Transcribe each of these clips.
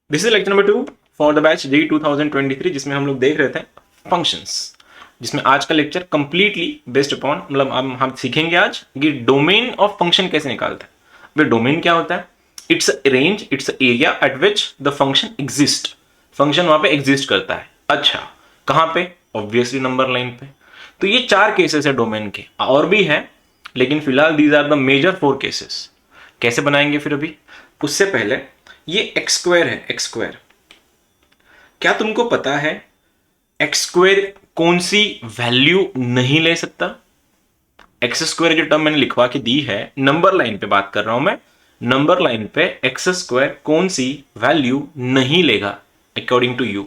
This is lecture number 2 for the batch G 2023 जिसमें हम लोग देख रहे थे फंक्शंस, जिसमें आज का लेक्चर कंप्लीटली बेस्ड अपॉन मतलब हम सीखेंगे आज कि डोमेन ऑफ फंक्शन कैसे निकालते हैं। वे डोमेन क्या होता है? It's range, it's area at which the function exist. Function वहां पे एग्जिस्ट करता है। अच्छा, कहां पे? ऑब्वियसली नंबर लाइन पे। तो ये 4 केसेस है डोमेन के, और भी है लेकिन फिलहाल these are the major 4 cases. कैसे बनाएंगे फिर अभी? उससे पहले ये एक्स स्क्वायर है, एक्स स्क्वायर। क्या तुमको पता है एक्स स्क्वायर कौन सी वैल्यू नहीं ले सकता? एक्स स्क्वायर जो टर्म मैंने लिखवा के दी है, नंबर लाइन पे बात कर रहा हूं मैं, नंबर लाइन पे एक्स स्क्वायर कौन सी वैल्यू नहीं लेगा अकॉर्डिंग टू यू?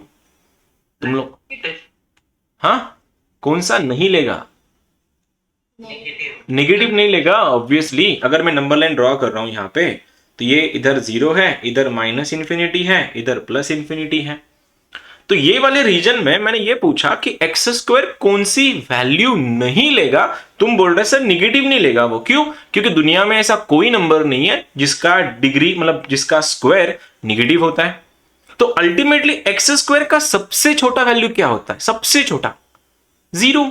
तुम लोग हाँ, कौन सा नहीं लेगा? नेगेटिव नहीं लेगा ऑब्वियसली। अगर मैं नंबर लाइन ड्रॉ कर रहा हूं यहां पे, तो ये इधर 0 है, इधर माइनस इंफिनिटी है, इधर प्लस इंफिनिटी है। तो ये वाले रीजन में मैंने ये पूछा कि एक्स स्क्वायर कौन सी वैल्यू नहीं लेगा। तुम बोल रहे सर निगेटिव नहीं लेगा। वो क्यों? क्योंकि दुनिया में ऐसा कोई नंबर नहीं है जिसका डिग्री मतलब जिसका स्क्वायर निगेटिव होता है। तो अल्टीमेटली एक्स स्क्वायर का सबसे छोटा वैल्यू क्या होता है? सबसे छोटा 0,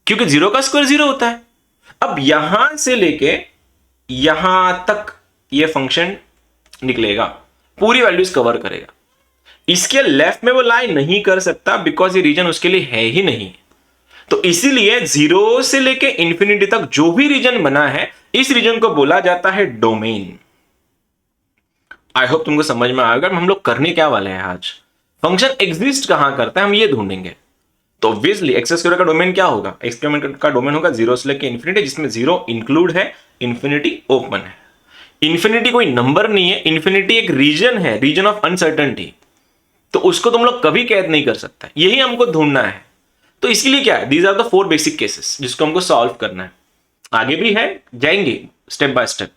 क्योंकि 0 का स्क्वायर 0 होता है। अब यहां से लेके यहां तक ये फंक्शन निकलेगा, पूरी वैल्यूज कवर करेगा। इसके लेफ्ट में वो लाइन नहीं कर सकता बिकॉज ये रीजन उसके लिए है ही नहीं। तो इसीलिए 0 से लेके इंफिनिटी तक जो भी रीजन बना है, इस रीजन को बोला जाता है डोमेन। आई होप तुमको समझ में आएगा हम लोग करने क्या वाले हैं आज। फंक्शन एग्जिस्ट कहां करता है हम ये ढूंढेंगे। तो ऑब्वियसली एक्स स्क्वायर का डोमेन क्या होगा? एक्स स्क्वायर का डोमेन होगा 0 से लेके इंफिनिटी, जिसमें 0 इंक्लूड है, इंफिनिटी ओपन है। इंफिनिटी कोई नंबर नहीं है, इंफिनिटी एक रीजन है, रीजन ऑफ अनसर्टेनिटी। तो उसको तुम लोग कभी कैद नहीं कर सकता, यही हमको ढूंढना है। तो इसलिए क्या है, these are the 4 basic cases जिसको हमको सॉल्व करना है। आगे भी है, जाएंगे स्टेप बाय स्टेप।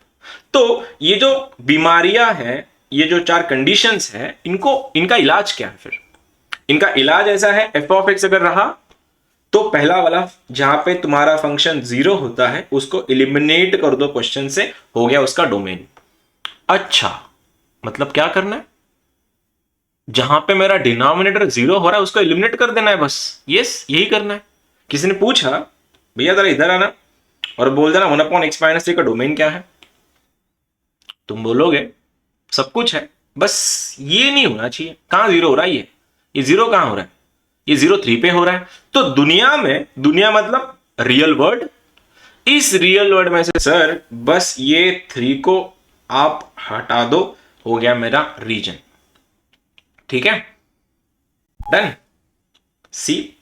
तो ये जो बीमारियां हैं, ये जो 4 कंडीशंस हैं, इनका इलाज क्या है? फिर इनका इलाज ऐसा है, एफ ऑफ एक्स अगर रहा तो पहला वाला जहां पे तुम्हारा फंक्शन 0 होता है उसको इलिमिनेट कर दो क्वेश्चन से, हो गया उसका डोमेन। अच्छा, मतलब क्या करना है? जहां पे मेरा डिनोमिनेटर 0 हो रहा है उसको एलिमिनेट कर देना है बस। यस, यही करना है। किसी ने पूछा भैया जरा इधर आना और बोल देना 1/x-3 का डोमेन क्या है? तुम बोलोगे सब कुछ है, बस ये नहीं होना चाहिए। कहां 0 हो रहा है? ये 0 कहां हो रहा है? ये 0 3 पे हो रहा है। तो दुनिया में, दुनिया मतलब रियल वर्ल्ड, इस रियल वर्ल्ड में से सर बस ये 3 को आप हटा दो, हो गया मेरा रीजन। ठीक है, डन। सी,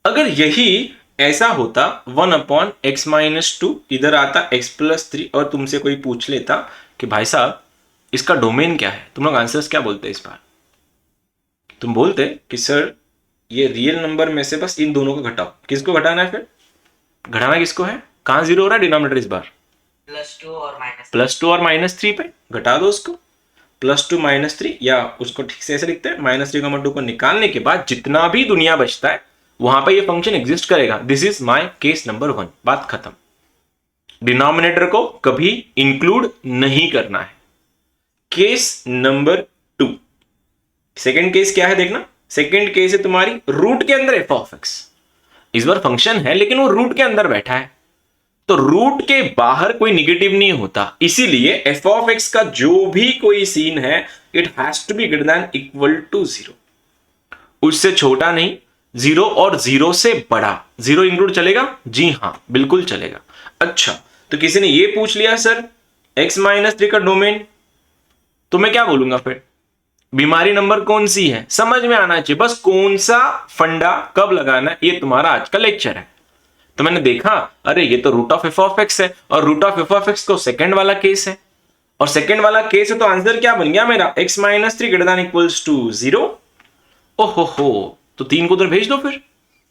अगर यही ऐसा होता 1/x-2, इधर आता x+3 और तुमसे कोई पूछ लेता कि भाई साहब इसका डोमेन क्या है, तुम लोग आंसर्स क्या बोलते इस बार? तुम बोलते कि सर ये रियल नंबर में से बस इन दोनों को घटाओ। किसको घटाना है? फिर घटाना किसको है? कहां 0 हो रहा है डिनोमिनेटर इस बार? +2 और -3 पे घटा दो उसको। +2 -3, या उसको ठीक से ऐसे लिखते हैं, -3, को निकालने के बाद जितना भी दुनिया बचता है वहां पे ये फंक्शन एग्जिस्ट करेगा। This is my case number 1, बात खत्म। डिनोमिनेटर को कभी इंक्लूड नहीं करना है। केस नंबर 2, सेकेंड केस क्या है देखना। सेकेंड केस है तुम्हारी रूट के अंदर एफ ऑफ एक्स। इस बार फंक्शन है लेकिन वो रूट के अंदर बैठा है, तो रूट के बाहर कोई निगेटिव नहीं होता, इसीलिए एफ ऑफ एक्स का जो भी कोई सीन है it has to be greater than equal to 0। उससे छोटा नहीं, 0 और 0 से बड़ा। 0 इंक्लूड चलेगा? जी हां, बिल्कुल चलेगा। अच्छा, तो किसी ने ये पूछ लिया सर x-3 का डोमेन, तो मैं क्या बोलूंगा फिर? बीमारी नंबर कौन सी है समझ में आना चाहिए, बस कौन सा फंडा कब लगाना है, ये तुम्हारा आज का लेक्चर है। तो मैंने देखा अरे ये तो root of F of X है, और root of F of X तो सेकंड वाला केस है, और सेकंड वाला केस है तो आंसर क्या बन गया मेरा? x-3 greater than equals to 0। ओहो, तो 3 को उधर भेज दो फिर।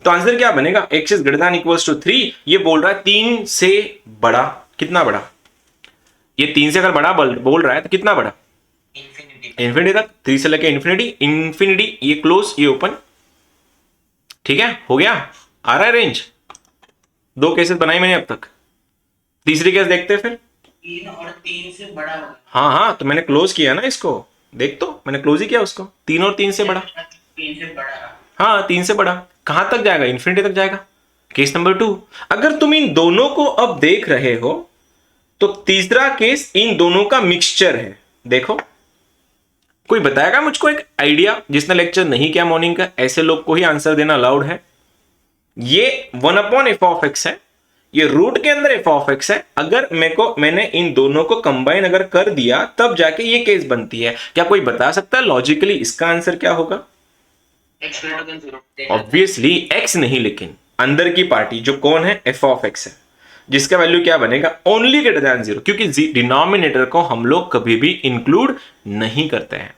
तो आंसर क्या बनेगा? x is greater than equals to 3। ये बोल रहा है 3 से बड़ा। कितना बड़ा? ये 3 से अगर बड़ा बोल रहा है तो कितना बड़ा? इंफिनिटी तक। 3 से लेके इंफिनिटी, इंफिनिटी ये क्लोज ये ओपन। ठीक है, हो गया। आ रहा है रेंज? 2 केसेस बनाई मैंने अब तक, तीसरी केस देखते हैं फिर। 3 और 3 से बड़ा। हाँ हाँ, तो मैंने क्लोज किया ना इसको, देख तो मैंने क्लोज ही किया उसको, 3 और 3 से बड़ा। 3 से बड़ा। हाँ 3 से बड़ा। कहां तक जाएगा? इन्फिनिटी तक जाएगा। केस नंबर 2, अगर तुम इन दोनों को अब देख रहे हो तो तीसरा केस इन दोनों का मिक्सचर है। देखो, कोई बताएगा मुझको एक आइडिया? जिसने लेक्चर नहीं किया मॉर्निंग का, ऐसे लोग को ही आंसर देना अलाउड है। ये 1/f(x) है, ये रूट के अंदर f(x) है। अगर मैंने इन दोनों को कंबाइन अगर कर दिया तब जाके ये केस बनती है। क्या कोई बता सकता है लॉजिकली इसका आंसर क्या होगा? ऑब्वियसली x नहीं, लेकिन अंदर की पार्टी जो कौन है, f(x) है, जिसका वैल्यू क्या बनेगा? ओनली ग्रेटर देन 0, क्योंकि डिनोमिनेटर को हम लोग कभी भी इंक्लूड नहीं करते हैं।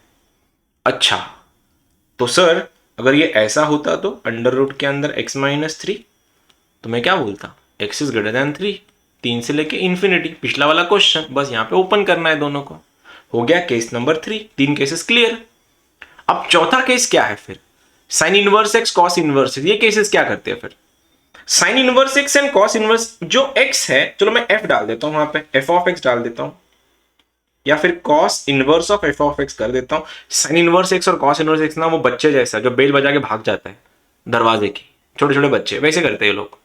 अच्छा, तो सर अगर ये ऐसा होता तो अंडर रूट के अंदर x-3, तो मैं क्या बोलता? x इज ग्रेटर देन 3, 3 से लेके इन्फिनिटी, पिछला वाला क्वेश्चन, बस यहाँ पे ओपन करना है दोनों को। हो गया केस नंबर 3, 3 केसेस क्लियर। अब चौथा केस क्या है फिर? Sine inverse x cos inverse x, ये केसेस क्या करते हैं फिर? Sine inverse x and cos inverse, जो x है, चलो मैं f डाल देता हूं वहां पे, f(x) डाल देता हूं, या फिर कॉस इनवर्स ऑफ f(x) कर देता हूं। साइन इनवर्स x और कॉस इनवर्स x ना वो बच्चे जैसा जो बेल बजा के भाग जाता है दरवाजे की, छोटे छोटे बच्चे वैसे करते हैं लोग।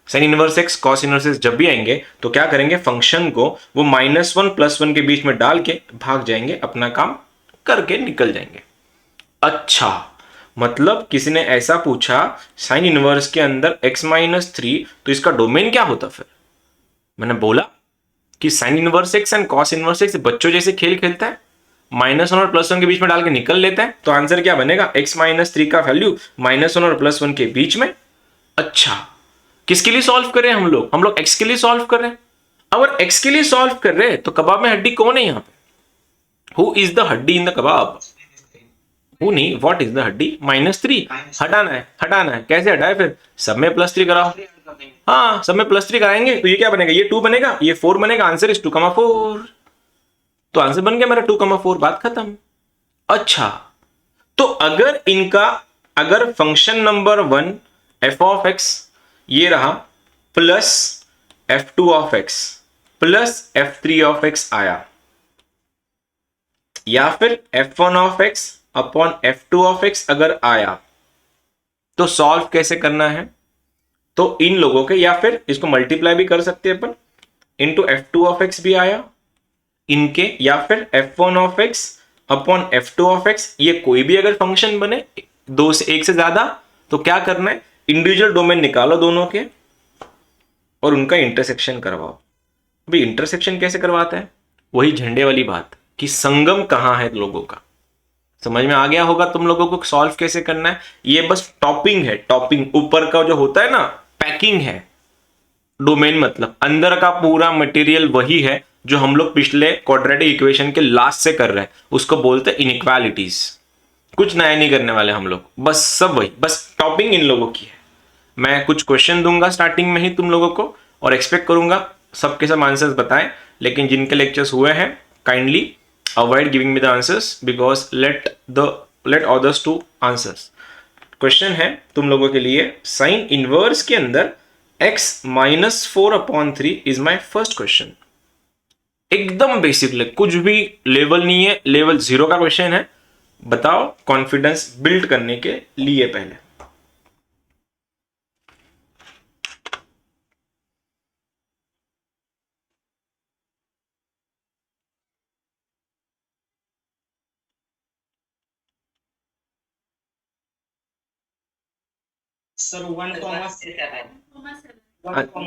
Sine inverse x cos inverse x जब भी आएंगे तो क्या करेंगे, फंक्शन को वो -1 +1 के बीच में डाल के भाग जाएंगे, अपना काम करके निकल जाएंगे। अच्छा, मतलब किसी ने ऐसा पूछा साइन इनवर्स के अंदर x-3, तो इसका डोमेन क्या होता फिर? मैंने बोला कि sine inverse x and cos inverse x बच्चों जैसे खेल खेलता है, -1 और +1 के बीच में डाल के निकल लेता है। तो आंसर क्या बनेगा? x-3 का वैल्यू -1 और +1 के बीच में। अच्छा, किसके लिए सॉल्व कर रहे हैं हम लोग? हम लोग x के लिए सॉल्व कर रहे हैं। अगर x के लिए सॉल्व कर रहे हैं तो कबाब में हड्डी कौन है यहाँ पे? हु इज द हड्डी इन द कबाब? हु नहीं, व्हाट इज द हड्डी? -3 हटाना है, हटाना है। कैसे हटाए फिर? सब में +3 कराओ। हाँ, सब में +3 कराएंगे तो ये क्या बनेगा? ये 2 बनेगा, ये 4 बनेगा। Answer is 2,4। तो आंसर बन गया मेरा 2,4, बात खत्म। अच्छा, तो अगर फंक्शन नंबर 1 f(x) ये रहा प्लस f(2)(x) प्लस f(3)(x) आया, या फिर f(1)(x) अपॉन f(2)(x) अगर आया, तो सॉल्व कैसे करना है? तो इन लोगों के, या फिर इसको मल्टीप्लाई भी कर सकते हैं अपन, इंटू f(2)(x) भी आया इनके, या फिर f(1)(x) अपॉन f(2)(x), ये कोई भी अगर फंक्शन बने 2 से 1 से ज्यादा, तो क्या करना है, इंडिविजुअल डोमेन निकालो दोनों के और उनका इंटरसेक्शन करवाओ। अभी इंटरसेक्शन कैसे करवाता है? वही झंडे वाली बात कि संगम कहां है लोगों का। समझ में आ गया होगा तुम लोगों को सॉल्व कैसे करना है। ये बस टॉपिंग है, टॉपिंग ऊपर का जो होता है ना, पैकिंग है। डोमेन मतलब अंदर का पूरा मटेरियल वही है जो हम लोग पिछले क्वाड्रेटिक इक्वेशन के लास्ट से कर रहे हैं, उसको बोलते हैं इनइक्वालिटीज। कुछ नया नहीं करने वाले हम लोग, बस सब वही, बस टॉपिंग इन लोगों की है। मैं कुछ क्वेश्चन दूंगा स्टार्टिंग में ही तुम लोगों को और एक्सपेक्ट करूंगा सबके सब आंसर्स बताएं, लेकिन जिनके लेक्चर्स हुए हैं kindly avoid giving me the answers because let others two answers. Question है तुम लोगों के लिए, साइन इनवर्स के अंदर x-4/3 is my first question. एकदम बेसिक, कुछ भी लेवल नहीं है, लेवल 0 का क्वेश्चन है। बताओ, कॉन्फिडेंस बिल्ड करने के लिए पहले। Sir 1,7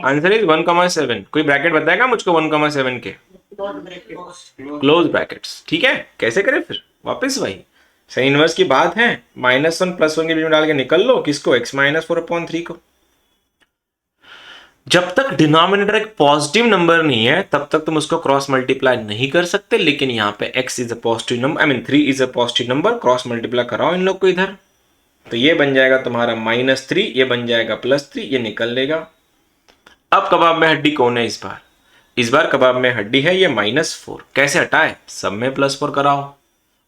answer is 1,7। कोई ब्रैकेट बताएगा मुझको 1,7 के? Close brackets. ठीक है, कैसे करें फिर? वापस वही साइन इनवर्स की बात है, -1 +1 के बीच में डाल के निकल लो किसको, x-4/3 को। जब तक डिनोमिनेटर एक पॉजिटिव नंबर नहीं है तब तक तुम उसको क्रॉस मल्टीप्लाई नहीं कर सकते, लेकिन यहाँ पे x is a positive number, I mean 3 is a positive number, cross multiply कराओ इन लोग को इधर, तो ये बन जाएगा तुम्हारा -3, ये बन जाएगा +3, ये निकल लेगा। अब कबाब में हड्डी कौन है इस बार कबाब में हड्डी है ये -4। कैसे हटाए? सब में +4 कराओ,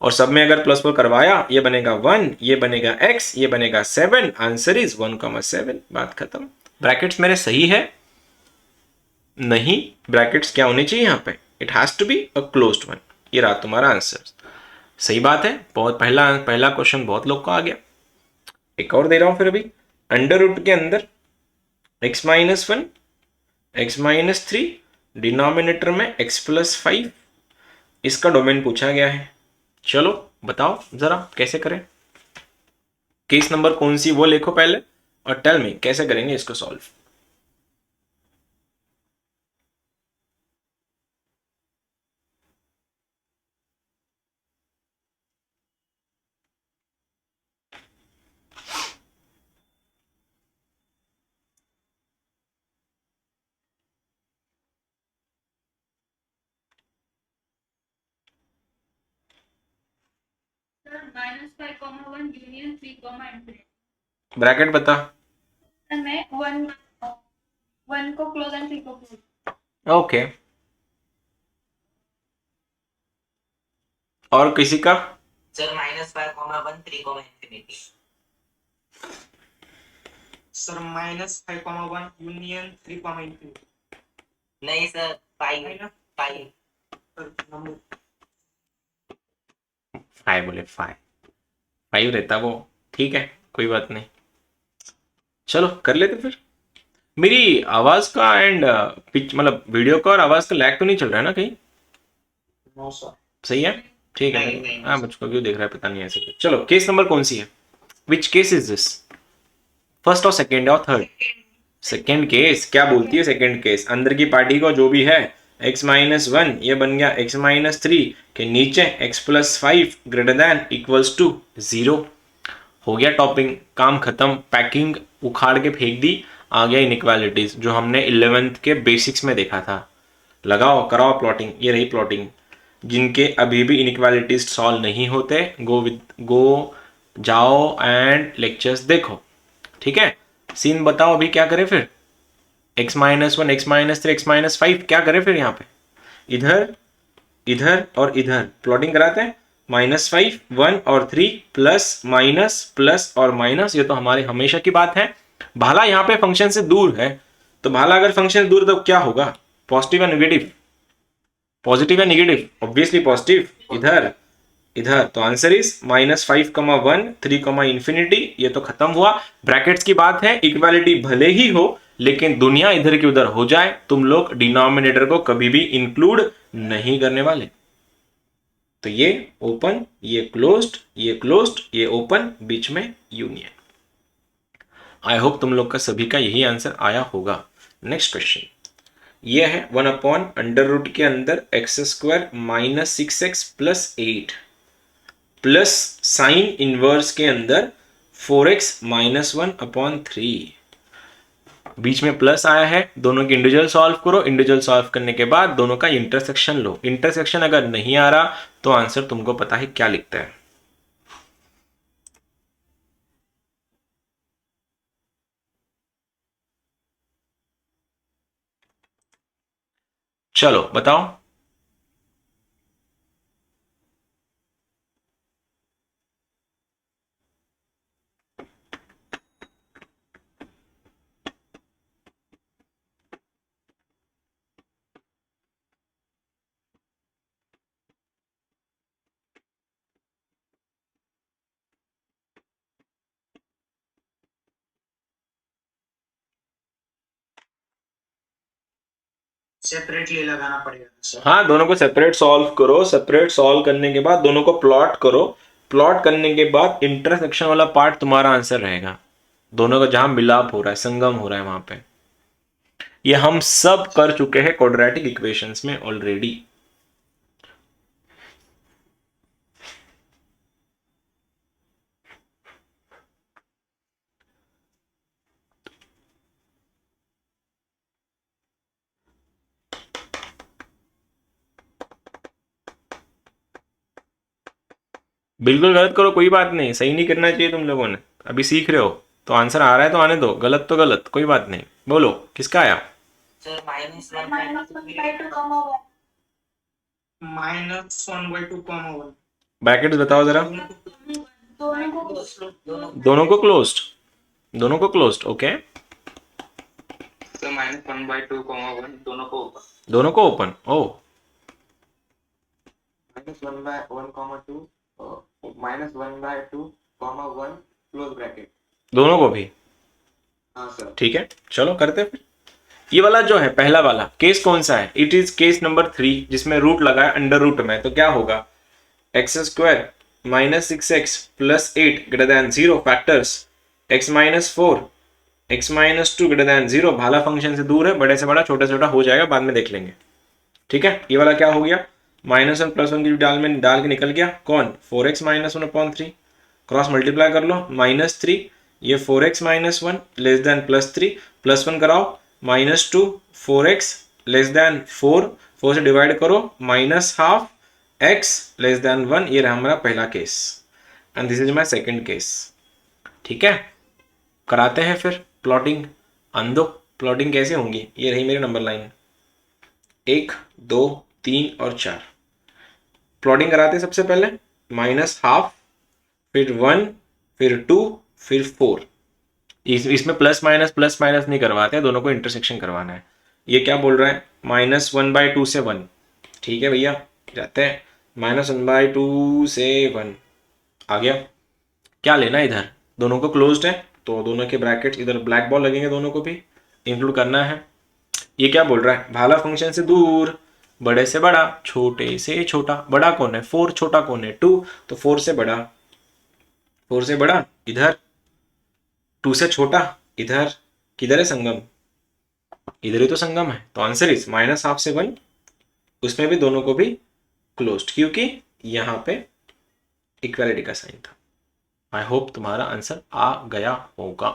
और सब में अगर +4 करवाया ये बनेगा 1, ये बनेगा x, ये बनेगा 7। आंसर इज 1,7, बात खत्म। ब्रैकेट्स मेरे सही है? नहीं, ब्रैकेट्स क्या होने चाहिए यहाँ पे? It has to be a closed one. ये रहा तुम्हारा आंसर। सही बात है, बहुत पहला पहला क्वेश्चन बहुत लोग को आ गया। एक और दे रहा हूं फिर अभी, अंडर रूट के अंदर x-1 x-3 डिनोमिनेटर में x+5, इसका डोमेन पूछा गया है। चलो बताओ जरा कैसे करें, केस नंबर कौन सी वो लिखो पहले और टेल मी कैसे करेंगे इसको सॉल्व। -5, 1 union 3, infinity. ब्रैकेट बता। मैं 1 को क्लोज एंड 3 को क्लोज। ओके, और किसी का? Sir -5, 1 3, infinity. Sir -5, 1 union 3, infinity. नहीं सर, 5 5 नंबर 5 बोले, 5 रहता वो, ठीक है कोई बात नहीं। चलो कर लेते फिर। मेरी आवाज का एंड पिच मतलब वीडियो का और आवाज का लैग तो नहीं चल रहा है ना कहीं? No sir. सही है, ठीक है। नहीं, हाँ, मुझको क्यों देख रहा है पता नहीं ऐसे। चलो केस नंबर कौन सी है, which case is this, first और सेकेंड और थर्ड? Second case. क्या बोलती है सेकेंड केस? अंदर की पार्टी को जो भी है x-1 ये बन गया x-3 के नीचे x+5 greater than equals to 0। हो गया टॉपिंग, काम खत्म, पैकिंग उखाड़ के फेंक दी, आ गया इनइक्वालिटीज जो हमने 11th के बेसिक्स में देखा था। लगाओ कराओ प्लॉटिंग, ये रही प्लॉटिंग। जिनके अभी भी इनइक्वालिटीज सॉल्व नहीं होते गो जाओ एंड लेक्चर्स देखो, ठीक है। सीन बताओ अभी क्या करें फिर, x-1 x-3 x-5 क्या करें फिर यहाँ पे? इधर इधर और इधर प्लॉटिंग कराते हैं, -5 1 और 3 प्लस और माइनस, ये तो हमारे हमेशा की बात है। भाला यहाँ पे फंक्शन से दूर है, तो भाला अगर फंक्शन से दूर तो क्या होगा, पॉजिटिव या नेगेटिव? पॉजिटिव या नेगेटिव? Obviously positive. इधर इधर तो आंसर इज -5, 1 3, इंफिनिटी। ये तो खत्म हुआ, ब्रैकेट्स की बात है। इक्वालिटी भले ही हो लेकिन दुनिया इधर की उधर हो जाए, तुम लोग डिनोमिनेटर को कभी भी इंक्लूड नहीं करने वाले। तो ये ओपन, ये क्लोज्ड, ये क्लोज्ड, ये ओपन, बीच में यूनियन। आई होप तुम लोग का सभी का यही आंसर आया होगा। नेक्स्ट क्वेश्चन ये है 1/√, के अंदर x² - 6x + 8 plus sine inverse के अंदर 4x - 1/3। बीच में प्लस आया है, दोनों की इंडिविजुअल सॉल्व करो, इंडिविजुअल सॉल्व करने के बाद दोनों का इंटरसेक्शन लो। इंटरसेक्शन अगर नहीं आ रहा तो आंसर तुमको पता है क्या लिखता है। चलो बताओ। सेपरेटली लगाना पड़ेगा सर। हाँ, दोनों को सेपरेट सॉल्व करो, सेपरेट सॉल्व करने के बाद दोनों को प्लॉट करो, प्लॉट करने के बाद इंटरसेक्शन वाला पार्ट तुम्हारा आंसर रहेगा। दोनों का जहां मिलाप हो रहा है, संगम हो रहा है वहां पे। ये हम सब कर चुके हैं क्वाड्रेटिक इक्वेशंस में ऑलरेडी। बिल्कुल गलत करो कोई बात नहीं, सही नहीं करना चाहिए तुम लोगों ने, अभी सीख रहे हो तो आंसर आ रहा है तो आने दो, गलत तो गलत कोई बात नहीं। बोलो किसका आया? सर -1/2 -1/2, 1। ब्रैकेट्स बताओ जरा। दोनों को क्लोज्ड, दोनों को क्लोज्ड, ओके। सर -1/2, 1 दोनों को ओपन। दोनों को ओपन, ओ -1/1, 2 -1/2, 1 क्लोज ब्रैकेट। दोनों को भी? हाँ सर। ठीक है, चलो करते हैं फिर। ये वाला जो है पहला वाला केस कौन सा है? इट इज केस नंबर 3, जिसमें रूट लगा है अंडर रूट में। तो क्या होगा? x² - 6x + 8 > 0 factors x - 4 x - 2 > 0। भाला फंक्शन से दूर है, बड़े से बड़ा छोटा से छोटा हो जाएगा, बाद में देख लेंगे। ठीक है, ये वाला क्या हो गया? -1 + 1 की डाल के निकल गया कौन? 4x - 1/3। क्रॉस मल्टीप्लाई कर लो, -3, ये 4x - 1 <3, +1 कराओ, -2 4x <4, 4 से डिवाइड करो, -½ x <1। ये रहा हमारा पहला case and this is my second case. ठीक है, कराते हैं फिर प्लॉटिंग। अंधो प्लॉटिंग कैसे होंगी? ये रही मेरी नंबर लाइन 1 2 3 और 4। प्लॉटिंग कराते हैं सबसे पहले -½ फिर 1 फिर 2 फिर 4। इसमें प्लस माइनस नहीं करवाते, दोनों को इंटरसेक्शन करवाना है। ये क्या बोल रहा है? -1/2 से 1। ठीक है भैया, जाते हैं -1/2 से 1 आ गया। क्या लेना है इधर? दोनों को क्लोज्ड है तो दोनों के ब्रैकेट्स इधर ब्लैक बॉल लगेंगे, दोनों को भी इंक्लूड करना है। ये क्या बोल रहा है? भाला फंक्शन से दूर, बड़े से बड़ा छोटे से छोटा। बड़ा कौन है? 4, छोटा कौन है? 2। तो 4 से बड़ा, 4 से बड़ा इधर, 2 से छोटा इधर। किधर है संगम? इधर ही तो संगम है। तो आंसर इज -½ से 1। उसमें भी दोनों को भी क्लोज्ड, क्योंकि यहां पे इक्वालिटी का साइन था। आई होप तुम्हारा आंसर आ गया होगा।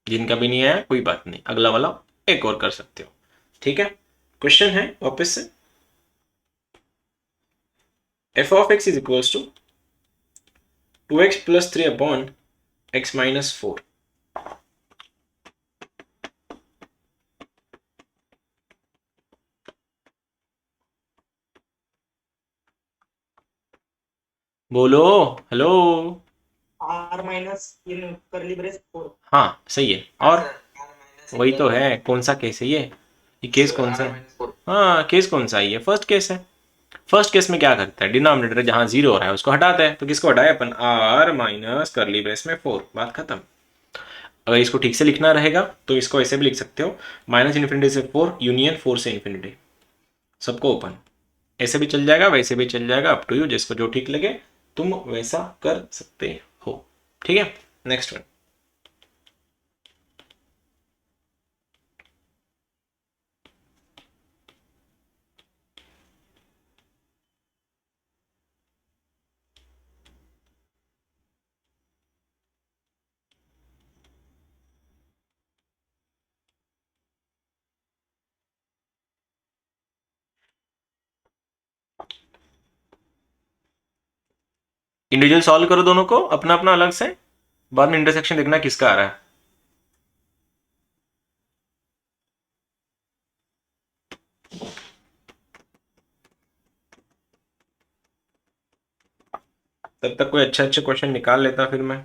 जिनका भी नहीं आया कोई बात नहीं, अगला वाला एक और कर सकते हो। ठीक है, क्वेश्चन है वापस से, f(x) = 2x + 3/x - 4। बोलो, हेलो। R माइनस इन करली ब्रेस 4। हाँ सही है। हाँ और सर, R - वही तो है, कौन सा केस है ये केस कौन सा है? हाँ, केस कौन सा है? ये फर्स्ट केस है। फर्स्ट केस में क्या करता है? डिनोमिनेटर जहां 0 हो रहा है उसको हटाता है। तो किसको हटाए अपन? r माइनस करली ब्रेस में 4। बात खत्म। अगर इसको ठीक से लिखना रहेगा तो इसको ऐसे भी लिख सकते हो, -∞ से 4 यूनियन 4 से ∞, सबको ओपन। ऐसे भी चल जाएगा, वैसे भी चल जाएगा, अप टू यू, जिसको जो ठीक लगे तुम वैसा कर सकते हो। ठीक है, नेक्स्ट वन। इंडिविजुअल सॉल्व करो दोनों को अपना अपना अलग से, बाद में इंटरसेक्शन देखना किसका आ रहा है। तब तक कोई अच्छे अच्छे क्वेश्चन निकाल लेता फिर मैं।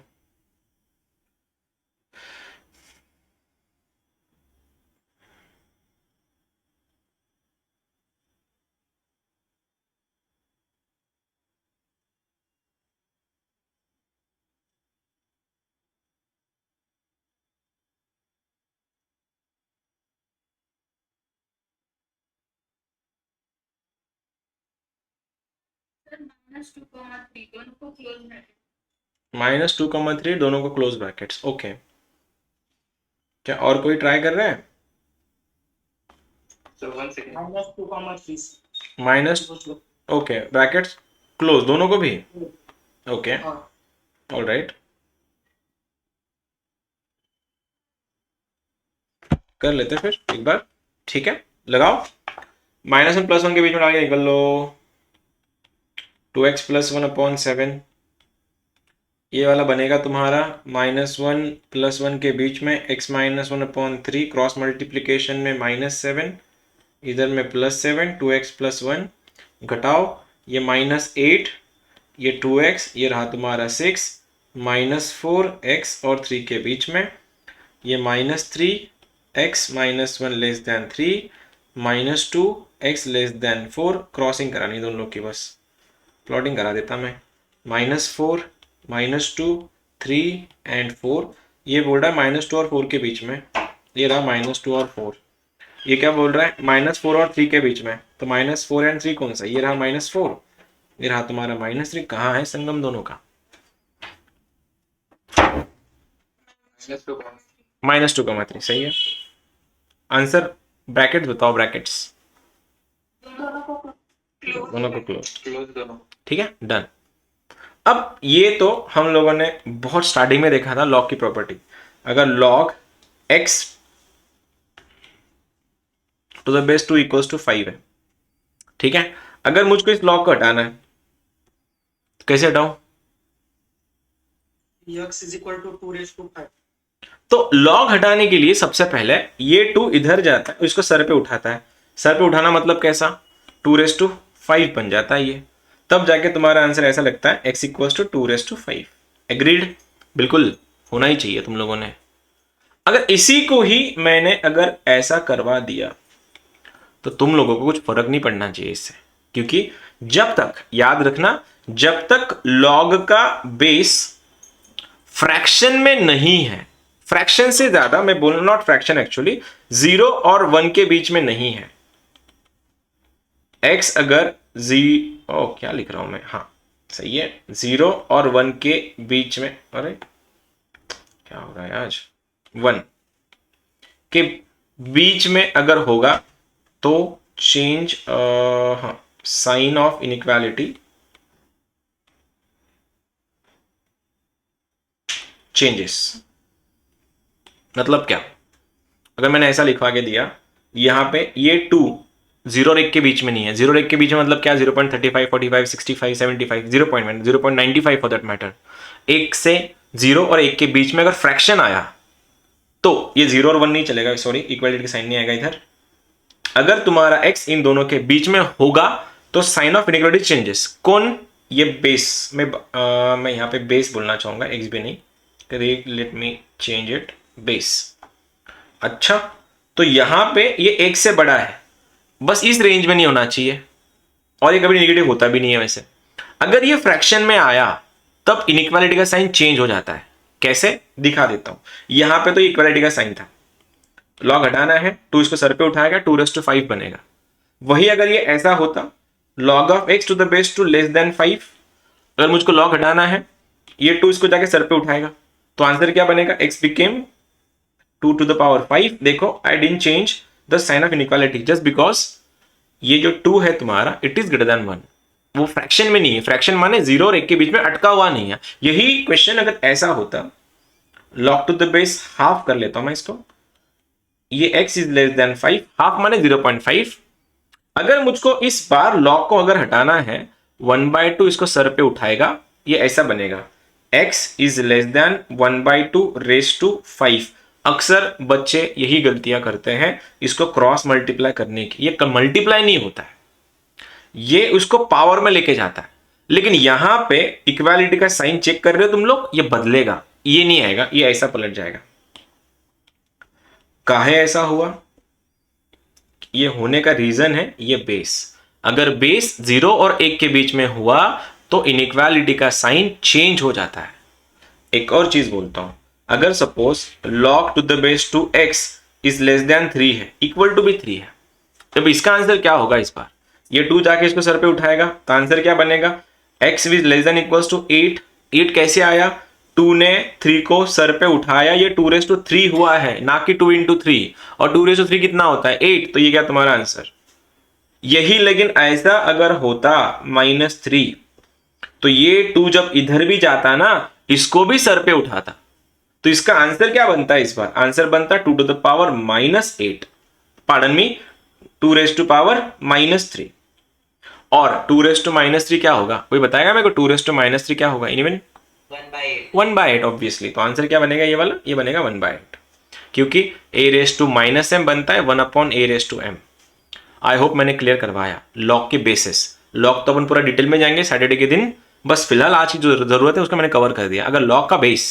सर -2, 3 दोनों को क्लोज ब्रैकेट। -2, 3 दोनों को क्लोज ब्रैकेट्स। ओके, क्या और कोई ट्राई कर रहा है? Sir 1 second. -2, 3 minus, okay, brackets close दोनों को भी। ओके, ऑल राइट, कर लेते फिर एक बार। ठीक है, लगाओ। -1 + 1 के बीच में डाल के निकल लो। 2x + 1/7, ये वाला बनेगा तुम्हारा -1 + 1 के बीच में x - 1/3, क्रॉस मल्टीप्लीकेशन में -7, इधर में +7, 2x + 1 घटाओ, ये -8, ये 2x, ये रहा तुम्हारा 6, -4x और 3 के बीच में, ये -3x - 1 < 3, -2x < 4। क्रॉसिंग करानी दोनों की, बस प्लॉटिंग करा देता मैं। -4 -2 3 एंड 4। ये बोल रहा है -2 और 4 के बीच में, ये रहा -2 और 4। ये क्या बोल रहा है -4 और 3 के बीच में, तो -4 एंड 3 कौन सा, ये रहा -4, ये रहा तुम्हारा -3। कहाँ है संगम दोनों का? -2,3 सही है आंसर। ब्रैकेट्स बताओ, ब्रैकेट्स दोनों को क्लोज, ठीक है, डन। अब ये तो हम लोगों ने बहुत स्टार्टिंग में देखा था लॉग की प्रॉपर्टी। अगर log x to the base 2 equals to 5 है, ठीक है। अगर मुझको इस log को हटाना है तो कैसे हटाऊं? x is equal to 2 raised to 5। तो log हटाने के लिए सबसे पहले ये 2 इधर जाता है, इसको सर पे उठाता है। सर पे उठाना मतलब कैसा, 2⁵ बन जाता है ये। तब जाके तुम्हारा आंसर ऐसा लगता है x इक्वल्स टू 2⁵। एग्रीड? बिल्कुल होना ही चाहिए तुम लोगों ने। अगर इसी को ही मैंने अगर ऐसा करवा दिया तो तुम लोगों को कुछ फर्क नहीं पड़ना चाहिए इससे, क्योंकि जब तक, याद रखना, जब तक log का बेस फ्रैक्शन में नहीं है, फ्रैक्शन से ज्यादा मैं बोलूं, नॉट फ्रैक्शन एक्चुअली, 0 और 1 के बीच में नहीं है। x अगर क्या लिख रहा हूं मैं, हाँ सही है, 0 और 1 के बीच में, अरे क्या हो रहा है आज, 1 के बीच में अगर होगा तो चेंज, हाँ, साइन ऑफ इनइक्वालिटी चेंजेस। मतलब क्या, अगर मैंने ऐसा लिखवा के दिया यहां पे, ये 2 0 और 1 के बीच में नहीं है। 0 और 1 के बीच में मतलब क्या, 0.35 45 65 75 0.95 फॉर दैट मैटर। 1 से 0 और 1 के बीच में अगर फ्रैक्शन आया तो ये 0 और 1 नहीं चलेगा, सॉरी इक्वालिटी का साइन नहीं आएगा इधर। अगर तुम्हारा x इन दोनों के बीच में होगा तो साइन ऑफ इनइक्वालिटी चेंजेस। कौन, ये बेस में, मैं यहां पे बेस बोलना चाहूंगा, x भी नहीं, let me change it, base. अच्छा, तो यहां पे ये 1 से बड़ा है, बस इस रेंज में नहीं होना चाहिए, और ये कभी नेगेटिव होता भी नहीं है वैसे। अगर ये फ्रैक्शन में आया तब इनइक्वालिटी का साइन चेंज हो जाता है। कैसे, दिखा देता हूं। यहां पे तो इक्वालिटी का साइन था, log हटाना है, 2 इसको सर पे उठाएगा, 2⁵ बनेगा। वही अगर ये ऐसा होता, log of x to the base 2 less than 5, अगर मुझको log हटाना है, ये 2 इसको जाके सर पे उठाएगा, तो आंसर क्या बनेगा, x became 2 to the power 5। देखो, I didn't change the sign of inequality just because ये जो 2 है तुम्हारा, इट इज ग्रेटर देन 1, वो फ्रैक्शन में नहीं है। फ्रैक्शन माने 0 और 1 के बीच में अटका हुआ नहीं है। यही क्वेश्चन अगर ऐसा होता, log to the base half कर लेता हूं मैं इसको, ये x is less than 5, half माने 0.5। अगर मुझको इस बार log को अगर हटाना है, 1/2 इसको सर पे उठाएगा, ये ऐसा बनेगा, x is less than 1/2 raise to 5। अक्सर बच्चे यही गलतियां करते हैं, इसको क्रॉस मल्टीप्लाई करने की। ये मल्टीप्लाई नहीं होता है, ये उसको पावर में लेके जाता है। लेकिन यहां पे इक्वालिटी का साइन चेक कर रहे हो तुम लोग, ये बदलेगा, ये नहीं आएगा, ये ऐसा पलट जाएगा। काहे ऐसा हुआ, ये होने का रीजन है ये बेस। अगर बेस 0 और 1 के बीच में हुआ तो इनइक्वालिटी का साइन चेंज हो जाता है। एक और चीज बोलता हूं, अगर suppose log to the base 2x is less than 3 है, इक्वल टू भी 3 है, तब इसका आंसर क्या होगा इस बार, ये 2 जाके इसको सर पे उठाएगा, तो आंसर क्या बनेगा, x is less than equals to 8। 8 कैसे आया, 2 ने 3 को सर पे उठाया, ये 2⁵ हुआ है, ना कि 2 × 3, और 2⁵ कितना होता है, 8। तो ये क्या तुम्हारा आंसर, यही। लेकिन ऐसा अगर होता -3, तो ये 2 जब इधर भी जाता ना, इसको भी सर पे उठाता, तो इसका आंसर क्या बनता है इस बार, आंसर बनता 2 to the power -8, pardon me 2⁻³ और 2⁻³ क्या होगा, कोई बताएगा मेरे को, 2⁻³ क्या होगा, इवन 1/8 ऑब्वियसली। तो आंसर क्या बनेगा, ये वाला, ये बनेगा 1/8, क्योंकि a⁻m बनता है 1/a⁻m। आई होप मैंने क्लियर करवाया लॉग के बेसिस। लॉग तो अपन पूरा डिटेल में जाएंगे सैटरडे के दिन, बस फिलहाल आज की जो जरूरत है उसका मैंने कवर कर दिया। अगर लॉग का बेस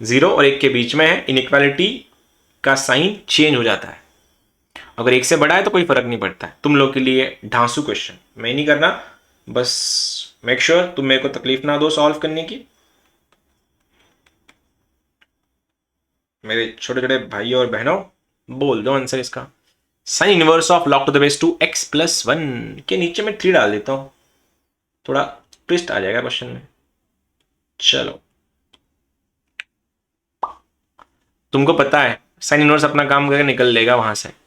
0 और 1 के बीच में है, इनइक्वालिटी का साइन चेंज हो जाता है। अगर 1 से बड़ा है तो कोई फर्क नहीं पड़ता है। तुम लोग के लिए ढांसू क्वेश्चन मैं नहीं करना, बस मेक श्योर तुम मेरे को तकलीफ ना दो सॉल्व करने की। मेरे छोटे छोटे भाई और बहनों, बोल दो आंसर इसका। Sine inverse of log to the base 2x plus 1 के नीचे मैं 3 डाल देता हूं, थोड़ा ट्विस्ट आ जाएगा क्वेश्चन में। चलो, तुमको पता है साइन इनवर्स अपना काम करके निकल लेगा वहां से।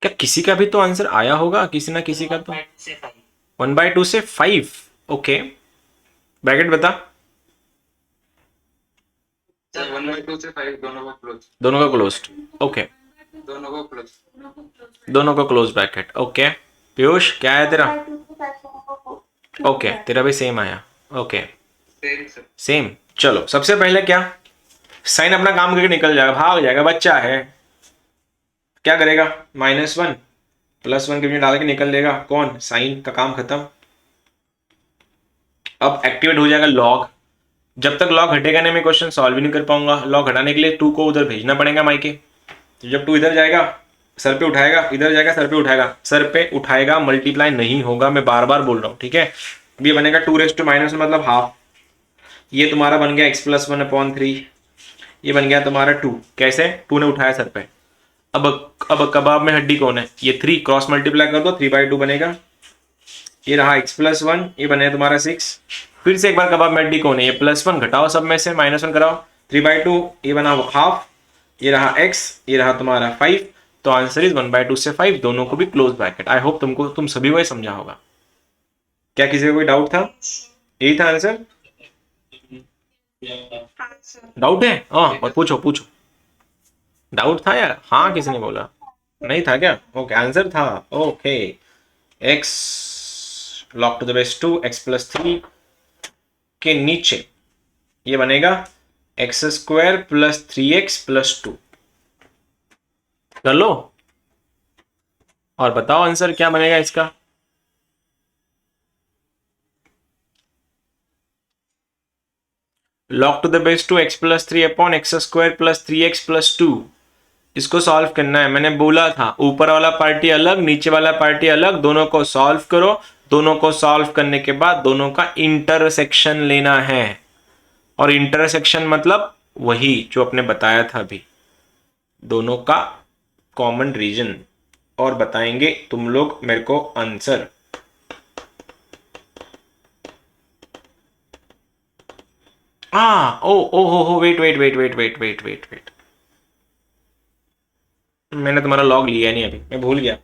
क्या किसी का भी तो आंसर आया होगा, किसी ना किसी का तो। 1/2 से 5। 1/2 से 5, ओके। ब्रैकेट बता। सर 1/2 से 5 दोनों को क्लोज। दोनों का क्लोज्ड, ओके। दोनों को क्लोज। दोनों को क्लोज ब्रैकेट, ओके। पीयूष क्या है तेरा? ओके, तेरा भी सेम आया, ओके सेम सर। सेम। चलो सबसे पहले क्या, साइन अपना काम करके निकल जाएगा, भाग जाएगा, बच्चा है। क्या करेगा? -1 +1 के बीच डाल के निकल लेगा। कौन? साइन का काम खत्म। अब एक्टिवेट हो जाएगा लॉग। जब तक लॉग हटेगा नहीं मैं क्वेश्चन सॉल्व भी नहीं कर पाऊंगा। लॉग हटाने के लिए 2 को उधर भेजना पड़ेगा मायके। तो जब 2 इधर जाएगा सर पे उठाएगा, इधर जाएगा सर पे उठाएगा, सर पे उठाएगा, मल्टीप्लाई नहीं होगा। मैं बार बार बोल रहा हूँ, ठीक है। ये बनेगा 2⁻⁻1 मतलब हाफ। ये तुम्हारा बन गया x+1/3। ये बन गया तुम्हारा 2। कैसे? 2 ने उठाया सर पे। अब कबाब में हड्डी कौन है? ये 3 क्रॉस मल्टीप्लाई कर दो, 3/2 बनेगा। ये रहा x+1, ये बने तुम्हारा 6। फिर से एक बार कबाब में हड्डी कौन है? ये +1 घटाओ सब में से, -1 कराओ, 3/2, ये बना हाफ। ये रहा x, ये रहा तुम्हारा 5। तो आंसर इज 1/2 से 5, दोनों को भी क्लोज ब्रैकेट। आई होप तुम सभी को ये समझा होगा। क्या किसी को कोई डाउट था? यही था आंसर? डाउट है? और पूछो। डाउट था यार? हाँ किसी ने बोला नहीं था क्या? ओके, आंसर था। Okay, x log to the base 2 x+3 के नीचे ये बनेगा x² + 3x + 2। कर लो और बताओ आंसर क्या बनेगा इसका। log to the base 2 x+3 upon x² + 3x + 2। इसको सॉल्व करना है। मैंने बोला था ऊपर वाला पार्टी अलग, नीचे वाला पार्टी अलग, दोनों को सॉल्व करो। दोनों को सॉल्व करने के बाद दोनों का इंटरसेक्शन लेना है। और इंटरसेक्शन मतलब वही जो आपने बताया था अभी, दोनों का कॉमन रीजन। और बताएंगे तुम लोग मेरे को आंसर। Oh wait. मैंने तुम्हारा लॉग लिया नहीं अभी, मैं भूल गया।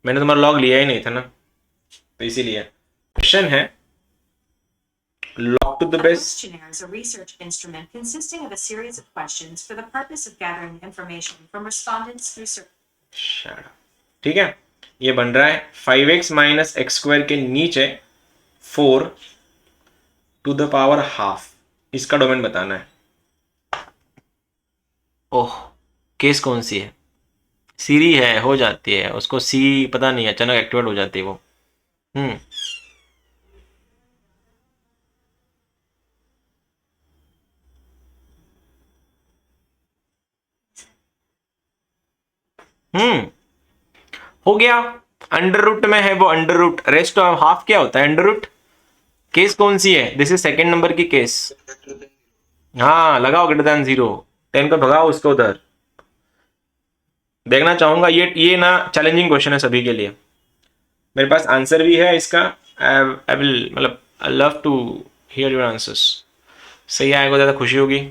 मैंने तुम्हारा लॉग लिया ही नहीं था ना, तो इसीलिए क्वेश्चन है log to the A base। questionnaire is a research instrument consisting of a series of questions for the purpose of gathering information from respondents through survey. ठीक है, ये बन रहा है 5x - x² के नीचे 4 to the power ½ इसका domain बताना है। ओह, केस कौन सी है? सीरी है, हो जाती है उसको सी, पता नहीं अचानक एक्टिवेट हो जाती है वो। हो गया। अंडर रूट में है वो, under root. Rest of half क्या होता है? Under root. केस कौन सी है? दिस इज सेकेंड नंबर की केस। हाँ लगाओ >0। 10 को भगाओ उसको उधर। देखना चाहूंगा ये ना चैलेंजिंग क्वेश्चन है सभी के लिए। मेरे पास आंसर भी है इसका। आई विल मतलब I love to hear your answers. सही आएगा ज़्यादा खुशी होगी।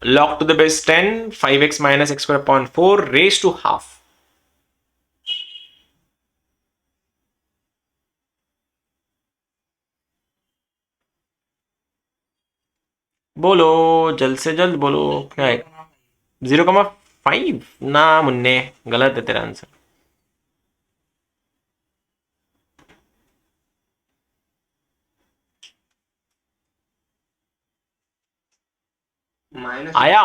log to the base 10 5x - x²/4 raised to ½ बोलो, जल्द से जल्द बोलो क्या है। 0,5 ना मुन्ने, गलत है तेरा आंसर। माइनस आया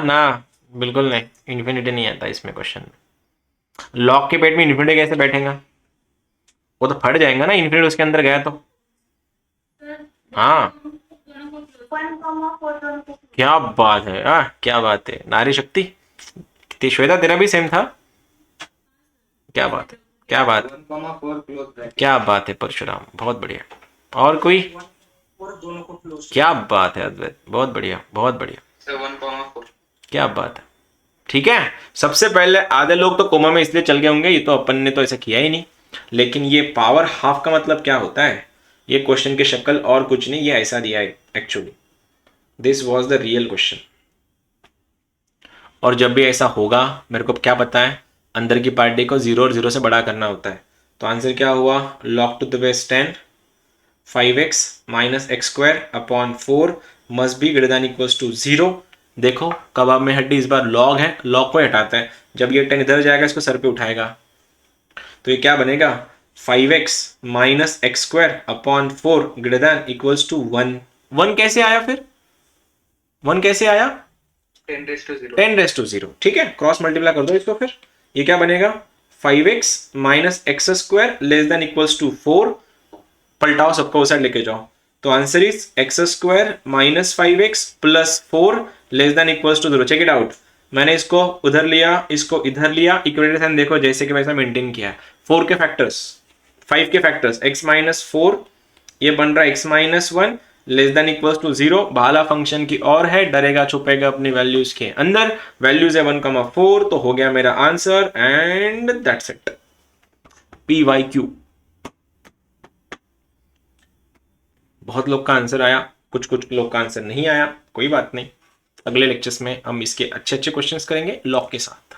ना, बिल्कुल नहीं, इन्फिनिटी नहीं आता इसमें क्वेश्चन में। लॉग के पेट में इन्फिनिटी कैसे बैठेगा, वो तो फट जाएगा ना इन्फिनिटी उसके अंदर गया तो। हाँ 1,4 दोनों को close। क्या बात है, क्या बात है, नारी शक्ति। श्वेता तेरा भी सेम था, क्या बात है, क्या बात, 1,4 क्लोज ब्रैकेट। क्या बात है परशुराम, बहुत बढ़िया। और कोई, और दोनों को क्लोज। क्या बात है अद्वैत, बहुत बढ़िया बहुत बढ़िया, सर 1,4 क्या बात है। ठीक है, सबसे पहले आधे लोग तो कोमा में इसलिए चल गए होंगे, ये तो अपन ने तो ऐसा किया ही नहीं। लेकिन ये पावर हाफ का मतलब क्या होता है, ये क्वेश्चन की शक्ल और कुछ नहीं, ये ऐसा दिया है actually, this was the real question. और जब भी ऐसा होगा मेरे को क्या पता है, अंदर की पार्टी को 0 और 0 से बड़ा करना होता है। तो आंसर क्या हुआ, log to the base 10 5x minus x square upon 4 must be greater than equals to 0। देखो कबाब में हड्डी, इस बार log है, log को हटाता है, जब ये 10 इधर जाएगा इसको सर पे उठाएगा, तो ये क्या बनेगा, 5x minus x square upon 4 greater than equals to 1। 1 कैसे आया फिर, 1 कैसे आया, 10⁻0। 10⁻0, ठीक है, क्रॉस मल्टीप्लाई कर दो इसको, फिर ये क्या बनेगा, 5x minus X square less than equals to 4, पलटाओ सबको उस साइड लेके जाओ, तो answer is X square minus 5x plus 4 less than equals to 0। Check it out, मैंने इसको उधर लिया, इसको इधर लिया, इक्वेशन साइन देखो जैसे कि वैसा मेंटेन किया है। 4 के फैक्टर्स, 5 के फैक्टर्स, x माइनस 4, ये बन रहा है x minus 1 less than equals to 0। भाला फंक्शन की और है, डरेगा छुपेगा अपनी वैल्यूज के अंदर, वैल्यूज है 1,4, तो हो गया मेरा answer, and that's it, PYQ। बहुत लोग का आंसर आया, कुछ कुछ लोग का आंसर नहीं आया, कोई बात नहीं, अगले लेक्चर्स में हम इसके अच्छे अच्छे क्वेश्चंस करेंगे लॉग के साथ।